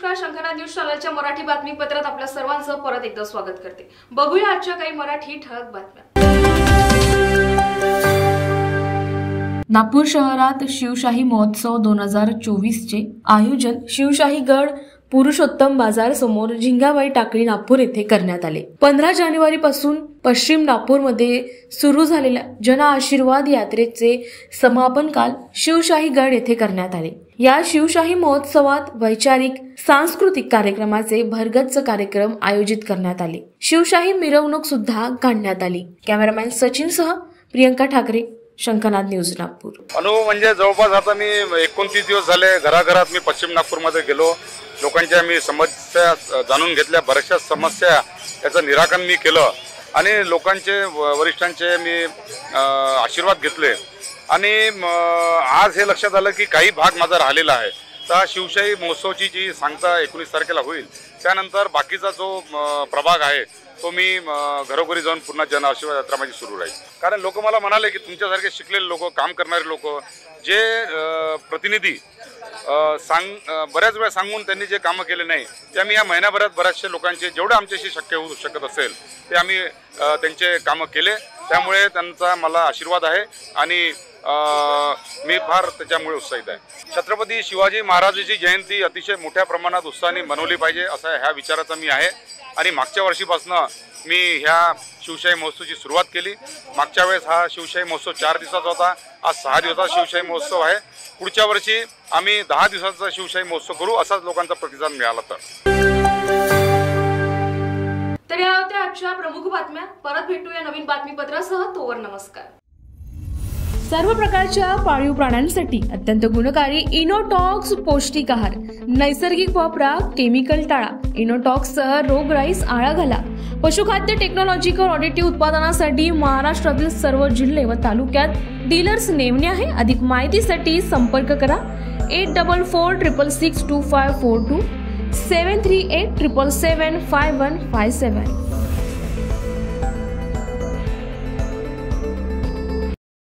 नमस्कार. शंखनाद न्यूज चॅनलच्या मराठी बातमीपत्रात आपल्या सर्वांचं परत एकदा स्वागत करते. बघूया आजच्या काही मराठी ठळक बातम्या. नागपूर शहरात शिवशाही महोत्सव 2024चे आयोजन शिवशाही गड पुरुषोत्तम बाजार समोर झिंगाबाई टाकळी नागपूर येथे करण्यात आले. 15 जानेवारी पासून पश्चिम नागपूरमध्ये सुरू झालेल्या जन आशीर्वाद यात्रेचे समापन काल शिवशाही गड येथे करण्यात आले. या शिवशाही महोत्सवात वैचारिक सांस्कृतिक कार्यक्रमाचे भरगच्च कार्यक्रम आयोजित करण्यात आले. शिवशाही मिरवणूक सुद्धा काढण्यात आली. कॅमेरामॅन सचिन सह प्रियंका ठाकरे, शंखनाद न्यूज नागपूर. अनुभव म्हणजे जवळपास आता मी 29 दिवस झाले घराघरात मी पश्चिम नागपूरमध्ये गेलो. लोकांच्या मी समस्या जाणून घेतल्या. बऱ्याचशा समस्या त्याचं निराकरण मी केलं आणि लोकांचे वरिष्ठांचे मी आशीर्वाद घेतले. आणि आज हे लक्षात आलं की काही भाग माझा राहिलेला आहे. तर शिवशाही महोत्सवाची जी सांगता 19 तारखेला होईल, त्यानंतर बाकीचा जो प्रभाग आहे तो मी घरोघरी जाऊन पुन्हा जन आशीर्वाद यात्रा माझी सुरू राहील. कारण लोक मला म्हणाले की तुमच्यासारखे शिकलेले लोक, काम करणारे लोक, जे प्रतिनिधी बऱ्याच वेळा सांगून त्यांनी जे कामं केले नाही ते आम्ही या महिन्याभरात बऱ्याचशा लोकांचे जेवढे आमच्याशी शक्य होऊ शकत असेल ते आम्ही त्यांचे कामं केले. त्यामुळे त्यांचा मला आशीर्वाद आहे आणि मी फार त्याच्यामुळे उत्साहित आहे. छत्रपती शिवाजी महाराजांची जयंती अतिशय मोठ्या प्रमाणात उत्साहाने मनवली पाहिजे असा ह्या विचाराचा मी आहे. आणि मागच्या वर्षीपासून मी ह्या शिवशाही महोत्सवाची सुरुवात केली. मागच्या वेळेस हा शिवशाही महोत्सव 4 दिवसाचा होता. आज 6 दिवसाचा शिवशाही महोत्सव आहे. पुढच्या वर्षी आम्ही 10 दिवसाचा शिवशाही महोत्सव करू असाच लोकांचा प्रतिसाद मिळाला. तर या होत्या आजच्या प्रमुख बातम्या. परत भेटूया नवीन बातमीपत्रासह. तोवर नमस्कार. सर्व प्रकारच्या पाळीव प्राण्यांसाठी अत्यंत गुणकारी इनोटॉक्स पौष्टिक आहार. नैसर्गिक वापरा, केमिकल टाळा. इनोटॉक्ससह रोगराईस आळा घाला. पशुखाद्य टेक्नॉलॉजिकल ऑडिटिव्ह उत्पादनासाठी महाराष्ट्रातील सर्व जिल्हे व तालुक्यात डीलर्स नेमणे आहे. अधिक माहितीसाठी संपर्क करा 8446662542 738777557.